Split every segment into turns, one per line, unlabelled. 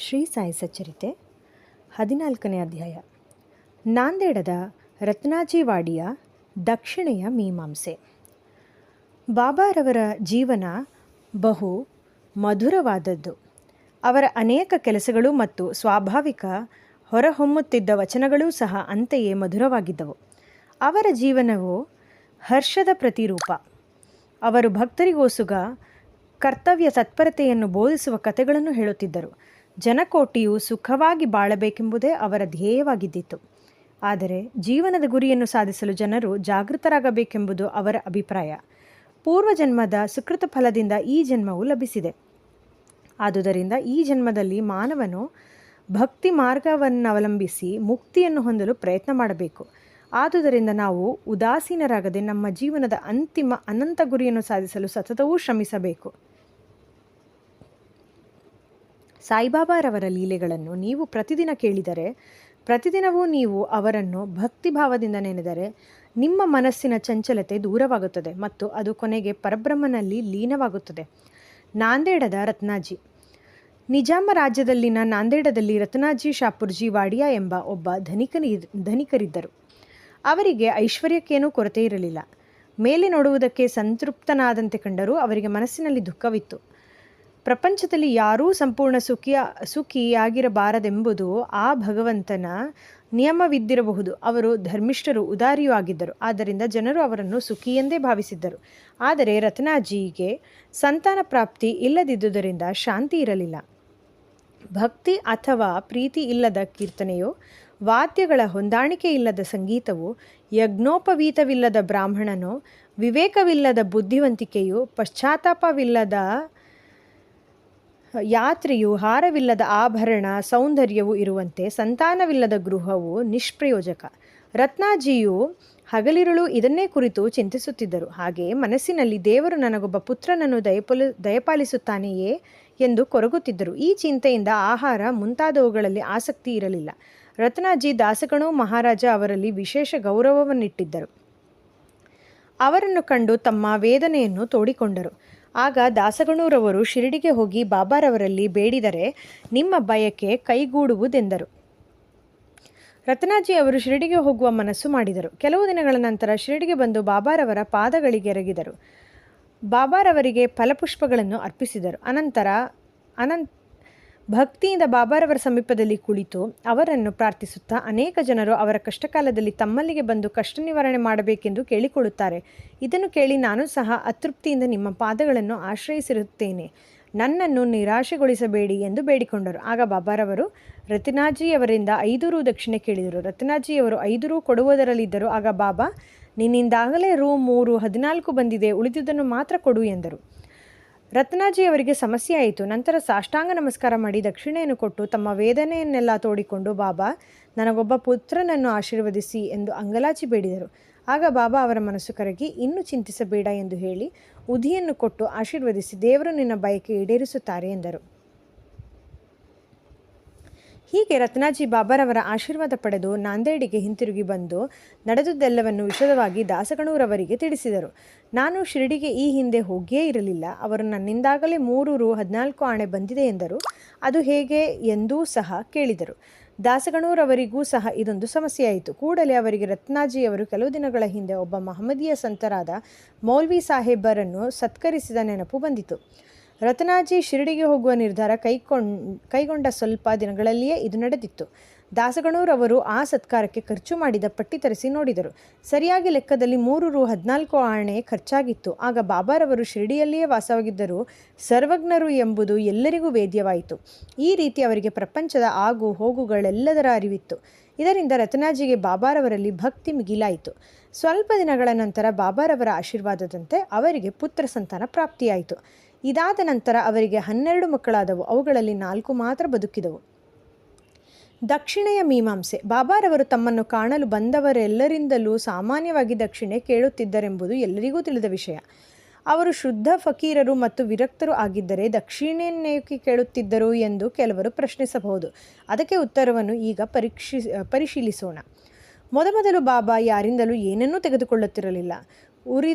ಶ್ರೀ ಸಾಯಿ ಸಚ್ಚರಿತೆ 14ನೇ ಅಧ್ಯಾಯ. ನಾಂದೇಡದ ರತ್ನಾಜಿವಾಡಿಯ ದಕ್ಷಿಣೆಯ ಮೀಮಾಂಸೆ. ಬಾಬಾರವರ ಜೀವನ ಬಹು ಮಧುರವಾದದ್ದು. ಅವರ ಅನೇಕ ಕೆಲಸಗಳು ಮತ್ತು ಸ್ವಾಭಾವಿಕ ಹೊರಹೊಮ್ಮುತ್ತಿದ್ದ ವಚನಗಳೂ ಸಹ ಅಂತೆಯೇ ಮಧುರವಾಗಿದ್ದವು. ಅವರ ಜೀವನವು ಹರ್ಷದ ಪ್ರತಿರೂಪ. ಅವರು ಭಕ್ತರಿಗೋಸುಗ ಕರ್ತವ್ಯ ತತ್ಪರತೆಯನ್ನು ಬೋಧಿಸುವ ಕಥೆಗಳನ್ನು ಹೇಳುತ್ತಿದ್ದರು. ಜನಕೋಟಿಯು ಸುಖವಾಗಿ ಬಾಳಬೇಕೆಂಬುದೇ ಅವರ ಧ್ಯೇಯವಾಗಿದ್ದಿತು. ಆದರೆ ಜೀವನದ ಗುರಿಯನ್ನು ಸಾಧಿಸಲು ಜನರು ಜಾಗೃತರಾಗಬೇಕೆಂಬುದು ಅವರ ಅಭಿಪ್ರಾಯ. ಪೂರ್ವಜನ್ಮದ ಸುಕೃತ ಫಲದಿಂದ ಈ ಜನ್ಮವು ಲಭಿಸಿದೆ. ಆದುದರಿಂದ ಈ ಜನ್ಮದಲ್ಲಿ ಮಾನವನು ಭಕ್ತಿ ಮಾರ್ಗವನ್ನವಲಂಬಿಸಿ ಮುಕ್ತಿಯನ್ನು ಹೊಂದಲು ಪ್ರಯತ್ನ ಮಾಡಬೇಕು. ಆದುದರಿಂದ ನಾವು ಉದಾಸೀನರಾಗದೆ ನಮ್ಮ ಜೀವನದ ಅಂತಿಮ ಅನಂತ ಗುರಿಯನ್ನು ಸಾಧಿಸಲು ಸತತವೂ ಶ್ರಮಿಸಬೇಕು. ಸಾಯಿಬಾಬಾರವರ ಲೀಲೆಗಳನ್ನು ನೀವು ಪ್ರತಿದಿನ ಕೇಳಿದರೆ, ಪ್ರತಿದಿನವೂ ನೀವು ಅವರನ್ನು ಭಕ್ತಿಭಾವದಿಂದ ನೆನೆದರೆ ನಿಮ್ಮ ಮನಸ್ಸಿನ ಚಂಚಲತೆ ದೂರವಾಗುತ್ತದೆ ಮತ್ತು ಅದು ಕೊನೆಗೆ ಪರಬ್ರಹ್ಮನಲ್ಲಿ ಲೀನವಾಗುತ್ತದೆ. ನಾಂದೇಡದ ರತ್ನಾಜಿ. ನಿಜಾಮ ರಾಜ್ಯದಲ್ಲಿನ ನಾಂದೇಡದಲ್ಲಿ ರತ್ನಾಜಿ ಶಾಪುರ್ಜಿ ವಾಡಿಯಾ ಎಂಬ ಒಬ್ಬ ಧನಿಕರಿದ್ದರು. ಅವರಿಗೆ ಐಶ್ವರ್ಯಕ್ಕೇನೂ ಕೊರತೆ ಇರಲಿಲ್ಲ. ಮೇಲೆ ನೋಡುವುದಕ್ಕೆ ಸಂತೃಪ್ತನಾದಂತೆ ಕಂಡರೂ ಅವರಿಗೆ ಮನಸ್ಸಿನಲ್ಲಿ ದುಃಖವಿತ್ತು. ಪ್ರಪಂಚದಲ್ಲಿ ಯಾರೂ ಸಂಪೂರ್ಣ ಸುಖಿಯಾಗಿರಬಾರದೆಂಬುದು ಆ ಭಗವಂತನ ನಿಯಮವಿದ್ದಿರಬಹುದು. ಅವರು ಧರ್ಮಿಷ್ಠರು, ಉದಾರಿಯೂ ಆಗಿದ್ದರು. ಆದ್ದರಿಂದ ಜನರು ಅವರನ್ನು ಸುಖಿಯೆಂದೇ ಭಾವಿಸಿದ್ದರು. ಆದರೆ ರತ್ನಾಜಿಗೆ ಸಂತಾನ ಪ್ರಾಪ್ತಿ ಇಲ್ಲದಿದ್ದುದರಿಂದ ಶಾಂತಿ ಇರಲಿಲ್ಲ. ಭಕ್ತಿ ಅಥವಾ ಪ್ರೀತಿ ಇಲ್ಲದ ಕೀರ್ತನೆಯೋ, ವಾದ್ಯಗಳ ಹೊಂದಾಣಿಕೆ ಇಲ್ಲದ ಸಂಗೀತವು, ಯಜ್ಞೋಪವೀತವಿಲ್ಲದ ಬ್ರಾಹ್ಮಣನೋ, ವಿವೇಕವಿಲ್ಲದ ಬುದ್ಧಿವಂತಿಕೆಯು, ಪಶ್ಚಾತ್ತಾಪವಿಲ್ಲದ ಯಾತ್ರೆಯು, ಹಾರವಿಲ್ಲದ ಆಭರಣ ಸೌಂದರ್ಯವು ಇರುವಂತೆ ಸಂತಾನವಿಲ್ಲದ ಗೃಹವು ನಿಷ್ಪ್ರಯೋಜಕ. ರತ್ನಾಜಿಯು ಹಗಲಿರುಳು ಇದನ್ನೇ ಕುರಿತು ಚಿಂತಿಸುತ್ತಿದ್ದರು. ಹಾಗೆಯೇ ಮನಸ್ಸಿನಲ್ಲಿ ದೇವರು ನನಗೊಬ್ಬ ಪುತ್ರನನ್ನು ದಯಪಾಲಿಸುತ್ತಾನೆಯೇ ಎಂದು ಕೊರಗುತ್ತಿದ್ದರು. ಈ ಚಿಂತೆಯಿಂದ ಆಹಾರ ಮುಂತಾದವುಗಳಲ್ಲಿ ಆಸಕ್ತಿ ಇರಲಿಲ್ಲ. ರತ್ನಾಜಿ ದಾಸಗಣು ಮಹಾರಾಜ ಅವರಲ್ಲಿ ವಿಶೇಷ ಗೌರವವನ್ನಿಟ್ಟಿದ್ದರು. ಅವರನ್ನು ಕಂಡು ತಮ್ಮ ವೇದನೆಯನ್ನು ತೋಡಿಕೊಂಡರು. ಆಗ ದಾಸಗಣೂರವರು ಶಿರಡಿಗೆ ಹೋಗಿ ಬಾಬಾರವರಲ್ಲಿ ಬೇಡಿದರೆ ನಿಮ್ಮ ಬಯಕೆ ಕೈಗೂಡುವುದೆಂದರು. ರತ್ನಾಜಿ ಅವರು ಶಿರಡಿಗೆ ಹೋಗುವ ಮನಸ್ಸು ಮಾಡಿದರು. ಕೆಲವು ದಿನಗಳ ನಂತರ ಶಿರಡಿಗೆ ಬಂದು ಬಾಬಾರವರ ಪಾದಗಳಿಗೆರಗಿದರು. ಬಾಬಾರವರಿಗೆ ಫಲಪುಷ್ಪಗಳನ್ನು ಅರ್ಪಿಸಿದರು. ಅನಂತರ ಭಕ್ತಿಯಿಂದ ಬಾಬಾರವರ ಸಮೀಪದಲ್ಲಿ ಕುಳಿತು ಅವರನ್ನು ಪ್ರಾರ್ಥಿಸುತ್ತಾ, ಅನೇಕ ಜನರು ಅವರ ಕಷ್ಟಕಾಲದಲ್ಲಿ ತಮ್ಮಲ್ಲಿಗೆ ಬಂದು ಕಷ್ಟ ನಿವಾರಣೆ ಮಾಡಬೇಕೆಂದು ಕೇಳಿಕೊಳ್ಳುತ್ತಾರೆ. ಇದನ್ನು ಕೇಳಿ ನಾನು ಸಹ ಅತೃಪ್ತಿಯಿಂದ ನಿಮ್ಮ ಪಾದಗಳನ್ನು ಆಶ್ರಯಿಸಿರುತ್ತೇನೆ. ನನ್ನನ್ನು ನಿರಾಶೆಗೊಳಿಸಬೇಡಿ ಎಂದು ಬೇಡಿಕೊಂಡರು. ಆಗ ಬಾಬಾರವರು ರತ್ನಾಜಿಯವರಿಂದ 5 ರೂ ದಕ್ಷಿಣೆ ಕೇಳಿದರು. ರತ್ನಾಜಿಯವರು 5 ರೂ ಕೊಡುವುದರಲ್ಲಿದ್ದರು. ಆಗ ಬಾಬಾ, ನಿನ್ನಿಂದಾಗಲೇ ರೂ 3 14 ಬಂದಿದೆ, ಉಳಿದುದನ್ನು ಮಾತ್ರ ಕೊಡು ಎಂದರು. ರತ್ನಾಜಿಯವರಿಗೆ ಸಮಸ್ಯೆ ಆಯಿತು. ನಂತರ ಸಾಷ್ಟಾಂಗ ನಮಸ್ಕಾರ ಮಾಡಿ ದಕ್ಷಿಣೆಯನ್ನು ಕೊಟ್ಟು ತಮ್ಮ ವೇದನೆಯನ್ನೆಲ್ಲ ತೋಡಿಕೊಂಡು, ಬಾಬಾ, ನನಗೊಬ್ಬ ಪುತ್ರನನ್ನು ಆಶೀರ್ವದಿಸಿ ಎಂದು ಅಂಗಲಾಚಿ ಬೇಡಿದರು. ಆಗ ಬಾಬಾ ಅವರ ಮನಸ್ಸು ಕರಗಿ, ಇನ್ನೂ ಚಿಂತಿಸಬೇಡ ಎಂದು ಹೇಳಿ ಉದಿಯನ್ನು ಕೊಟ್ಟು ಆಶೀರ್ವದಿಸಿ, ದೇವರು ನಿನ್ನ ಬಯಕೆ ಈಡೇರಿಸುತ್ತಾರೆ ಎಂದರು. ಹೀಗೆ ರತ್ನಾಜಿ ಬಾಬಾರವರ ಆಶೀರ್ವಾದ ಪಡೆದು ನಾಂದೇಡಿಗೆ ಹಿಂತಿರುಗಿ ಬಂದು ನಡೆದುದೆಲ್ಲವನ್ನು ವಿಶದವಾಗಿ ದಾಸಗಣೂರವರಿಗೆ ತಿಳಿಸಿದರು. ನಾನು ಶಿರಡಿಗೆ ಈ ಹಿಂದೆ ಹೋಗಿಯೇ ಇರಲಿಲ್ಲ. ಅವರು ನನ್ನಿಂದಾಗಲೇ 3 ರೂ 14 ಆಣೆ ಬಂದಿದೆ ಎಂದರು. ಅದು ಹೇಗೆ ಎಂದೂ ಸಹ ಕೇಳಿದರು. ದಾಸಗಣೂರವರಿಗೂ ಸಹ ಇದೊಂದು ಸಮಸ್ಯೆಯಾಯಿತು. ಕೂಡಲೇ ಅವರಿಗೆ ರತ್ನಾಜಿಯವರು ಕೆಲವು ದಿನಗಳ ಹಿಂದೆ ಒಬ್ಬ ಮಹಮ್ಮದೀಯ ಸಂತರಾದ ಮೌಲ್ವಿ ಸಾಹೇಬರನ್ನು ಸತ್ಕರಿಸಿದ ನೆನಪು ಬಂದಿತು. ರತ್ನಾಜಿ ಶಿರಡಿಗೆ ಹೋಗುವ ನಿರ್ಧಾರ ಕೈಗೊಂಡ ಸ್ವಲ್ಪ ದಿನಗಳಲ್ಲಿಯೇ ಇದು ನಡೆದಿತ್ತು. ದಾಸಗಣೂರವರು ಆ ಸತ್ಕಾರಕ್ಕೆ ಖರ್ಚು ಮಾಡಿದ ಪಟ್ಟಿ ತರಿಸಿ ನೋಡಿದರು. ಸರಿಯಾಗಿ ಲೆಕ್ಕದಲ್ಲಿ 3 ರೂ 14 ಆಣೆ ಖರ್ಚಾಗಿತ್ತು. ಆಗ ಬಾಬಾರವರು ಶಿರಡಿಯಲ್ಲಿಯೇ ವಾಸವಾಗಿದ್ದರೂ ಸರ್ವಜ್ಞರು ಎಂಬುದು ಎಲ್ಲರಿಗೂ ವೇದ್ಯವಾಯಿತು. ಈ ರೀತಿ ಅವರಿಗೆ ಪ್ರಪಂಚದ ಆಗು ಹೋಗುಗಳೆಲ್ಲದರ ಅರಿವಿತ್ತು. ಇದರಿಂದ ರತ್ನಾಜಿಗೆ ಬಾಬಾರವರಲ್ಲಿ ಭಕ್ತಿ ಮಿಗಿಲಾಯಿತು. ಸ್ವಲ್ಪ ದಿನಗಳ ನಂತರ ಬಾಬಾರವರ ಆಶೀರ್ವಾದದಂತೆ ಅವರಿಗೆ ಪುತ್ರ ಸಂತಾನ ಪ್ರಾಪ್ತಿಯಾಯಿತು. ಇದಾದ ನಂತರ ಅವರಿಗೆ 12 ಮಕ್ಕಳಾದವು. ಅವುಗಳಲ್ಲಿ 4 ಮಾತ್ರ ಬದುಕಿದವು. ದಕ್ಷಿಣೆಯ ಮೀಮಾಂಸೆ. ಬಾಬಾರವರು ತಮ್ಮನ್ನು ಕಾಣಲು ಬಂದವರೆಲ್ಲರಿಂದಲೂ ಸಾಮಾನ್ಯವಾಗಿ ದಕ್ಷಿಣೆ ಕೇಳುತ್ತಿದ್ದರೆಂಬುದು ಎಲ್ಲರಿಗೂ ತಿಳಿದ ವಿಷಯ. ಅವರು ಶುದ್ಧ ಫಕೀರರು ಮತ್ತು ವಿರಕ್ತರು ಆಗಿದ್ದರೆ ದಕ್ಷಿಣೆಯನ್ನೇಕೆ ಕೇಳುತ್ತಿದ್ದರು ಎಂದು ಕೆಲವರು ಪ್ರಶ್ನಿಸಬಹುದು. ಅದಕ್ಕೆ ಉತ್ತರವನ್ನು ಈಗ ಪರಿಶೀಲಿಸೋಣ. ಮೊದಮೊದಲು ಬಾಬಾ ಯಾರಿಂದಲೂ ಏನನ್ನೂ ತೆಗೆದುಕೊಳ್ಳುತ್ತಿರಲಿಲ್ಲ.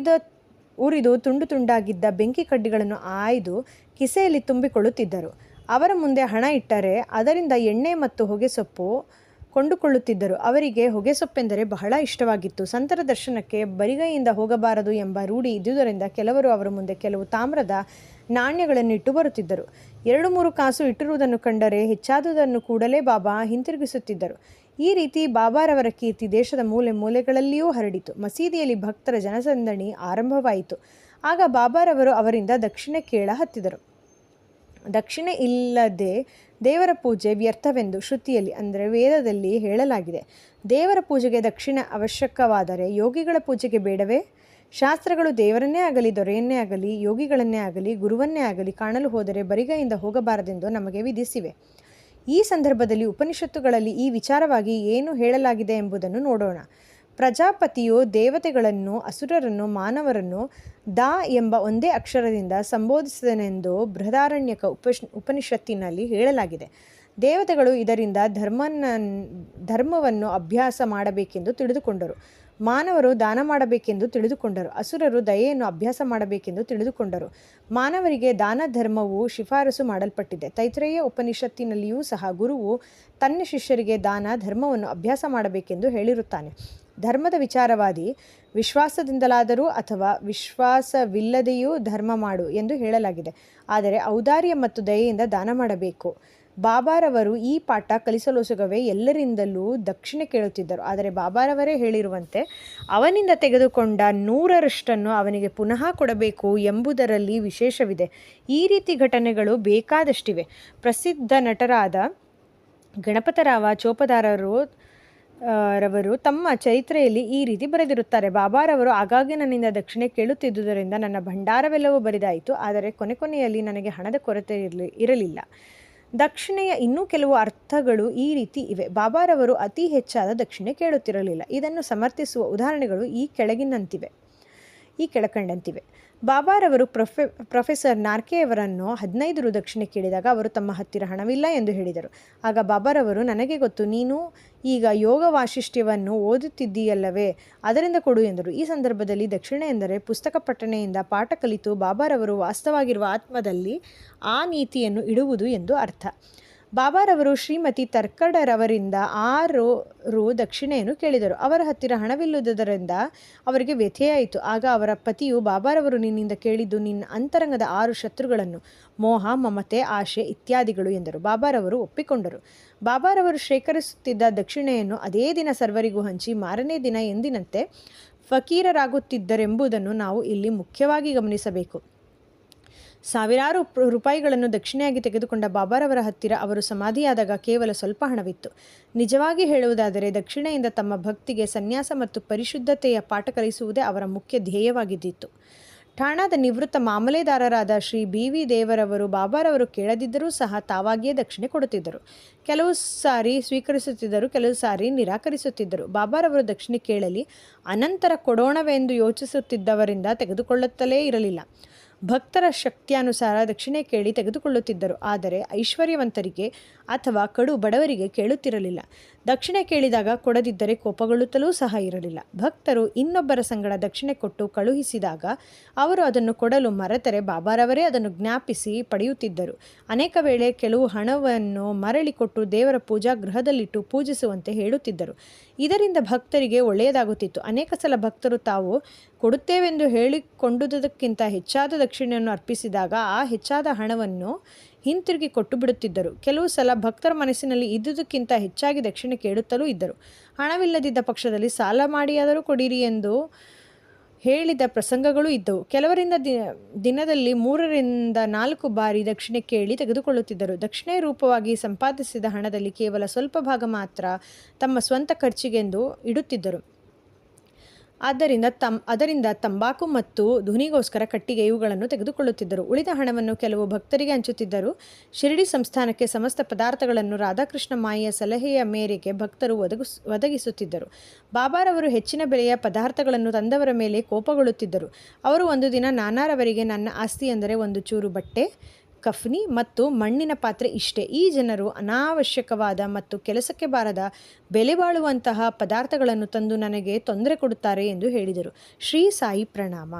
ಉರಿದು ತುಂಡು ತುಂಡಾಗಿದ್ದ ಬೆಂಕಿ ಕಡ್ಡಿಗಳನ್ನು ಆಯ್ದು ಕಿಸೆಯಲ್ಲಿ ತುಂಬಿಕೊಳ್ಳುತ್ತಿದ್ದರು. ಅವರ ಮುಂದೆ ಹಣ ಇಟ್ಟರೆ ಅದರಿಂದ ಎಣ್ಣೆ ಮತ್ತು ಹೊಗೆಸೊಪ್ಪು ಕೊಂಡುಕೊಳ್ಳುತ್ತಿದ್ದರು. ಅವರಿಗೆ ಹೊಗೆಸೊಪ್ಪೆಂದರೆ ಬಹಳ ಇಷ್ಟವಾಗಿತ್ತು. ಸಂತರ ದರ್ಶನಕ್ಕೆ ಬರಿಗೈಯಿಂದ ಹೋಗಬಾರದು ಎಂಬ ರೂಢಿ ಇದ್ದುದರಿಂದ ಕೆಲವರು ಅವರ ಮುಂದೆ ಕೆಲವು ತಾಮ್ರದ ನಾಣ್ಯಗಳನ್ನು ಇಟ್ಟು ಬರುತ್ತಿದ್ದರು. 2-3 ಕಾಸು ಇಟ್ಟಿರುವುದನ್ನು ಕಂಡರೆ ಹೆಚ್ಚಾದುದನ್ನು ಕೂಡಲೇ ಬಾಬಾ ಹಿಂತಿರುಗಿಸುತ್ತಿದ್ದರು. ಈ ರೀತಿ ಬಾಬಾರವರ ಕೀರ್ತಿ ದೇಶದ ಮೂಲೆ ಮೂಲೆಗಳಲ್ಲಿಯೂ ಹರಡಿತು. ಮಸೀದಿಯಲ್ಲಿ ಭಕ್ತರ ಜನಸಂದಣಿ ಆರಂಭವಾಯಿತು. ಆಗ ಬಾಬಾರವರು ಅವರಿಂದ ದಕ್ಷಿಣೆ ಕೇಳ ಹತ್ತಿದರು. ದಕ್ಷಿಣೆ ಇಲ್ಲದೆ ದೇವರ ಪೂಜೆ ವ್ಯರ್ಥವೆಂದು ಶ್ರುತಿಯಲ್ಲಿ ಅಂದರೆ ವೇದದಲ್ಲಿ ಹೇಳಲಾಗಿದೆ. ದೇವರ ಪೂಜೆಗೆ ದಕ್ಷಿಣೆ ಅವಶ್ಯಕವಾದರೆ ಯೋಗಿಗಳ ಪೂಜೆಗೆ ಬೇಡವೇ? ಶಾಸ್ತ್ರಗಳು ದೇವರನ್ನೇ ಆಗಲಿ, ದೊರೆಯನ್ನೇ ಆಗಲಿ, ಯೋಗಿಗಳನ್ನೇ ಆಗಲಿ, ಗುರುವನ್ನೇ ಆಗಲಿ ಕಾಣಲು ಹೋದರೆ ಬರಿಗೈಯಿಂದ ಹೋಗಬಾರದೆಂದು ನಮಗೆ ವಿಧಿಸಿವೆ. ಈ ಸಂದರ್ಭದಲ್ಲಿ ಉಪನಿಷತ್ತುಗಳಲ್ಲಿ ಈ ವಿಚಾರವಾಗಿ ಏನು ಹೇಳಲಾಗಿದೆ ಎಂಬುದನ್ನು ನೋಡೋಣ. ಪ್ರಜಾಪತಿಯು ದೇವತೆಗಳನ್ನು, ಅಸುರರನ್ನು, ಮಾನವರನ್ನು ದಾ ಎಂಬ ಒಂದೇ ಅಕ್ಷರದಿಂದ ಸಂಬೋಧಿಸಿದನೆಂದು ಬೃಹದಾರಣ್ಯಕ ಉಪನಿಷತ್ತಿನಲ್ಲಿ ಹೇಳಲಾಗಿದೆ. ದೇವತೆಗಳು ಇದರಿಂದ ಧರ್ಮವನ್ನು ಅಭ್ಯಾಸ ಮಾಡಬೇಕೆಂದು ತಿಳಿದುಕೊಂಡರು. ಮಾನವರು ದಾನ ಮಾಡಬೇಕೆಂದು ತಿಳಿದುಕೊಂಡರು. ಅಸುರರು ದಯೆಯನ್ನು ಅಭ್ಯಾಸ ಮಾಡಬೇಕೆಂದು ತಿಳಿದುಕೊಂಡರು. ಮಾನವರಿಗೆ ದಾನ ಧರ್ಮವು ಶಿಫಾರಸು ಮಾಡಲ್ಪಟ್ಟಿದೆ. ತೈತ್ರೇಯ ಉಪನಿಷತ್ತಿನಲ್ಲಿಯೂ ಸಹ ಗುರುವು ತನ್ನ ಶಿಷ್ಯರಿಗೆ ದಾನ ಧರ್ಮವನ್ನು ಅಭ್ಯಾಸ ಮಾಡಬೇಕೆಂದು ಹೇಳಿರುತ್ತಾನೆ. ಧರ್ಮದ ವಿಚಾರವಾದಿ ವಿಶ್ವಾಸದಿಂದಲಾದರೂ ಅಥವಾ ವಿಶ್ವಾಸವಿಲ್ಲದೆಯೂ ಧರ್ಮ ಮಾಡು ಎಂದು ಹೇಳಲಾಗಿದೆ. ಆದರೆ ಔದಾರ್ಯ ಮತ್ತು ದಯೆಯಿಂದ ದಾನ ಮಾಡಬೇಕು. ಬಾಬಾರವರು ಈ ಪಾಠ ಕಲಿಸಲೋಸುಗವೇ ಎಲ್ಲರಿಂದಲೂ ದಕ್ಷಿಣೆ ಕೇಳುತ್ತಿದ್ದರು. ಆದರೆ ಬಾಬಾರವರೇ ಹೇಳಿರುವಂತೆ ಅವನಿಂದ ತೆಗೆದುಕೊಂಡ 100ರಷ್ಟನ್ನು ಅವನಿಗೆ ಪುನಃ ಕೊಡಬೇಕು ಎಂಬುದರಲ್ಲಿ ವಿಶೇಷವಿದೆ. ಈ ರೀತಿ ಘಟನೆಗಳು ಬೇಕಾದಷ್ಟಿವೆ. ಪ್ರಸಿದ್ಧ ನಟರಾದ ಗಣಪತರಾವ ಚೋಪದಾರರು ತಮ್ಮ ಚರಿತ್ರೆಯಲ್ಲಿ ಈ ರೀತಿ ಬರೆದಿರುತ್ತಾರೆ. ಬಾಬಾರವರು ಆಗಾಗ್ಗೆ ನನ್ನಿಂದ ದಕ್ಷಿಣೆ ಕೇಳುತ್ತಿದ್ದುದರಿಂದ ನನ್ನ ಭಂಡಾರವೆಲ್ಲವೂ ಬರಿದಾಯಿತು. ಆದರೆ ಕೊನೆಯಲ್ಲಿ ನನಗೆ ಹಣದ ಕೊರತೆ ಇರಲಿಲ್ಲ. ದಕ್ಷಿಣೆಯ ಇನ್ನೂ ಕೆಲವು ಅರ್ಥಗಳು ಈ ರೀತಿ ಇವೆ. ಬಾಬಾರವರು ಅತಿ ಹೆಚ್ಚಾದ ದಕ್ಷಿಣೆ ಕೇಳುತ್ತಿರಲಿಲ್ಲ. ಇದನ್ನು ಸಮರ್ಥಿಸುವ ಉದಾಹರಣೆಗಳು ಈ ಕೆಳಕಂಡಂತಿವೆ. ಬಾಬಾರವರು ಪ್ರೊಫೆಸರ್ ನಾರ್ಕೆಯವರನ್ನು 15 ರು ದಕ್ಷಿಣೆ ಕೇಳಿದಾಗ ಅವರು ತಮ್ಮ ಹತ್ತಿರ ಹಣವಿಲ್ಲ ಎಂದು ಹೇಳಿದರು. ಆಗ ಬಾಬಾರವರು, ನನಗೆ ಗೊತ್ತು, ನೀನು ಈಗ ಯೋಗ ವಾಸಿಷ್ಠ್ಯವನ್ನು ಓದುತ್ತಿದ್ದೀಯಲ್ಲವೇ, ಅದರಿಂದ ಕೊಡು ಎಂದರು. ಈ ಸಂದರ್ಭದಲ್ಲಿ ದಕ್ಷಿಣೆ ಎಂದರೆ ಪುಸ್ತಕ ಪಠಣೆಯಿಂದ ಪಾಠ ಕಲಿತು ಬಾಬಾರವರು ವಾಸ್ತವಾಗಿರುವ ಆತ್ಮದಲ್ಲಿ ಆ ನೀತಿಯನ್ನು ಇಡುವುದು ಎಂದು ಅರ್ಥ. ಬಾಬಾರವರು ಶ್ರೀಮತಿ ತರ್ಕಡರವರಿಂದ 6 ರು ದಕ್ಷಿಣೆಯನ್ನು ಕೇಳಿದರು. ಅವರ ಹತ್ತಿರ ಹಣವಿಲ್ಲುವುದರಿಂದ ಅವರಿಗೆ ವ್ಯಥೆಯಾಯಿತು. ಆಗ ಅವರ ಪತಿಯು, ಬಾಬಾರವರು ನಿನ್ನಿಂದ ಕೇಳಿದ್ದು ನಿನ್ನ ಅಂತರಂಗದ 6 ಶತ್ರುಗಳನ್ನು, ಮೋಹ, ಮಮತೆ, ಆಶೆ ಇತ್ಯಾದಿಗಳು ಎಂದರು. ಬಾಬಾರವರು ಒಪ್ಪಿಕೊಂಡರು. ಬಾಬಾರವರು ಶೇಖರಿಸುತ್ತಿದ್ದ ದಕ್ಷಿಣೆಯನ್ನು ಅದೇ ದಿನ ಸರ್ವರಿಗೂ ಹಂಚಿ ಮಾರನೇ ದಿನ ಎಂದಿನಂತೆ ಫಕೀರರಾಗುತ್ತಿದ್ದರೆಂಬುದನ್ನು ನಾವು ಇಲ್ಲಿ ಮುಖ್ಯವಾಗಿ ಗಮನಿಸಬೇಕು. ಸಾವಿರಾರು ರೂಪಾಯಿಗಳನ್ನು ದಕ್ಷಿಣೆಯಾಗಿ ತೆಗೆದುಕೊಂಡ ಬಾಬಾರವರ ಹತ್ತಿರ ಅವರು ಸಮಾಧಿಯಾದಾಗ ಕೇವಲ ಸ್ವಲ್ಪ ಹಣವಿತ್ತು. ನಿಜವಾಗಿ ಹೇಳುವುದಾದರೆ ದಕ್ಷಿಣೆಯಿಂದ ತಮ್ಮ ಭಕ್ತಿಗೆ ಸನ್ಯಾಸ ಮತ್ತು ಪರಿಶುದ್ಧತೆಯ ಪಾಠ ಕಲಿಸುವುದೇ ಅವರ ಮುಖ್ಯ ಧ್ಯೇಯವಾಗಿದ್ದಿತ್ತು. ಠಾಣಾದ ನಿವೃತ್ತ ಮಾಮಲೆದಾರರಾದ ಶ್ರೀ ಬಿ.ವಿ. ದೇವರವರು ಬಾಬಾರವರು ಕೇಳದಿದ್ದರೂ ಸಹ ತಾವಾಗಿಯೇ ದಕ್ಷಿಣೆ ಕೊಡುತ್ತಿದ್ದರು. ಕೆಲವು ಸಾರಿ ಸ್ವೀಕರಿಸುತ್ತಿದ್ದರು, ಕೆಲವು ಸಾರಿ ನಿರಾಕರಿಸುತ್ತಿದ್ದರು. ಬಾಬಾರವರು ದಕ್ಷಿಣೆ ಕೇಳಲಿ ಅನಂತರ ಕೊಡೋಣವೆಂದು ಯೋಚಿಸುತ್ತಿದ್ದವರಿಂದ ತೆಗೆದುಕೊಳ್ಳುತ್ತಲೇ ಇರಲಿಲ್ಲ. ಭಕ್ತರ ಶಕ್ತಿಯಾನುಸಾರ ದಕ್ಷಿಣೆ ಕೇಳಿ ತೆಗೆದುಕೊಳ್ಳುತ್ತಿದ್ದರು. ಆದರೆ ಐಶ್ವರ್ಯವಂತರಿಗೆ ಅಥವಾ ಕಡು ಬಡವರಿಗೆ ಕೇಳುತ್ತಿರಲಿಲ್ಲ. ದಕ್ಷಿಣೆ ಕೇಳಿದಾಗ ಕೊಡದಿದ್ದರೆ ಕೋಪಗೊಳ್ಳುತ್ತಲೂ ಸಹ ಇರಲಿಲ್ಲ. ಭಕ್ತರು ಇನ್ನೊಬ್ಬರ ಸಂಗಡ ದಕ್ಷಿಣೆ ಕೊಟ್ಟು ಕಳುಹಿಸಿದಾಗ ಅವರು ಅದನ್ನು ಕೊಡಲು ಮರೆತರೆ ಬಾಬಾರವರೇ ಅದನ್ನು ಜ್ಞಾಪಿಸಿ ಪಡೆಯುತ್ತಿದ್ದರು. ಅನೇಕ ವೇಳೆ ಕೆಲವು ಹಣವನ್ನು ಮರಳಿ ಕೊಟ್ಟು ದೇವರ ಪೂಜಾ ಗೃಹದಲ್ಲಿಟ್ಟು ಪೂಜಿಸುವಂತೆ ಹೇಳುತ್ತಿದ್ದರು. ಇದರಿಂದ ಭಕ್ತರಿಗೆ ಒಳ್ಳೆಯದಾಗುತ್ತಿತ್ತು. ಅನೇಕ ಸಲ ಭಕ್ತರು ತಾವು ಕೊಡುತ್ತೇವೆಂದು ಹೇಳಿಕೊಂಡುದಕ್ಕಿಂತ ಹೆಚ್ಚಾದ ದಕ್ಷಿಣೆಯನ್ನು ಅರ್ಪಿಸಿದಾಗ ಆ ಹೆಚ್ಚಾದ ಹಣವನ್ನು ಹಿಂತಿರುಗಿ ಕೊಟ್ಟು ಬಿಡುತ್ತಿದ್ದರು. ಕೆಲವು ಸಲ ಭಕ್ತರ ಮನಸ್ಸಿನಲ್ಲಿ ಇದ್ದುದಕ್ಕಿಂತ ಹೆಚ್ಚಾಗಿ ದಕ್ಷಿಣೆ ಕೇಳುತ್ತಲೂ ಇದ್ದರು. ಹಣವಿಲ್ಲದಿದ್ದ ಪಕ್ಷದಲ್ಲಿ ಸಾಲ ಮಾಡಿಯಾದರೂ ಕೊಡಿರಿ ಎಂದು ಹೇಳಿದ ಪ್ರಸಂಗಗಳೂ ಇದ್ದವು. ಕೆಲವರಿಂದ ದಿನದಲ್ಲಿ 3 ರಿಂದ 4 ಬಾರಿ ದಕ್ಷಿಣೆ ಕೇಳಿ ತೆಗೆದುಕೊಳ್ಳುತ್ತಿದ್ದರು. ದಕ್ಷಿಣೆ ರೂಪವಾಗಿ ಸಂಪಾದಿಸಿದ ಹಣದಲ್ಲಿ ಕೇವಲ ಸ್ವಲ್ಪ ಭಾಗ ಮಾತ್ರ ತಮ್ಮ ಸ್ವಂತ ಖರ್ಚಿಗೆಂದು ಇಡುತ್ತಿದ್ದರು. ಅದರಿಂದ ತಂಬಾಕು ಮತ್ತು ಧುನಿಗೋಸ್ಕರ ಕಟ್ಟಿಗೆ ಇವುಗಳನ್ನು ತೆಗೆದುಕೊಳ್ಳುತ್ತಿದ್ದರು. ಉಳಿದ ಹಣವನ್ನು ಕೆಲವು ಭಕ್ತರಿಗೆ ಹಂಚುತ್ತಿದ್ದರು. ಶಿರಡಿ ಸಂಸ್ಥಾನಕ್ಕೆ ಸಮಸ್ತ ಪದಾರ್ಥಗಳನ್ನು ರಾಧಾಕೃಷ್ಣ ಮಾಯಿಯ ಸಲಹೆಯ ಮೇರೆಗೆ ಭಕ್ತರು ಒದಗಿಸುತ್ತಿದ್ದರು. ಬಾಬಾರವರು ಹೆಚ್ಚಿನ ಬೆಲೆಯ ಪದಾರ್ಥಗಳನ್ನು ತಂದವರ ಮೇಲೆ ಕೋಪಗೊಳ್ಳುತ್ತಿದ್ದರು. ಅವರು ಒಂದು ದಿನ ನಾನಾರವರಿಗೆ, ನನ್ನ ಆಸ್ತಿ ಎಂದರೆ ಒಂದು ಚೂರು ಬಟ್ಟೆ, ಕಫ್ನಿ ಮತ್ತು ಮಣ್ಣಿನ ಪಾತ್ರೆ ಇಷ್ಟೇ. ಈ ಜನರು ಅನಾವಶ್ಯಕವಾದ ಮತ್ತು ಕೆಲಸಕ್ಕೆ ಬಾರದ ಬೆಲೆ ಬಾಳುವಂತಹ ಪದಾರ್ಥಗಳನ್ನು ತಂದು ನನಗೆ ತೊಂದರೆ ಕೊಡುತ್ತಾರೆ ಎಂದು ಹೇಳಿದರು. ಶ್ರೀ ಸಾಯಿ ಪ್ರಣಾಮ.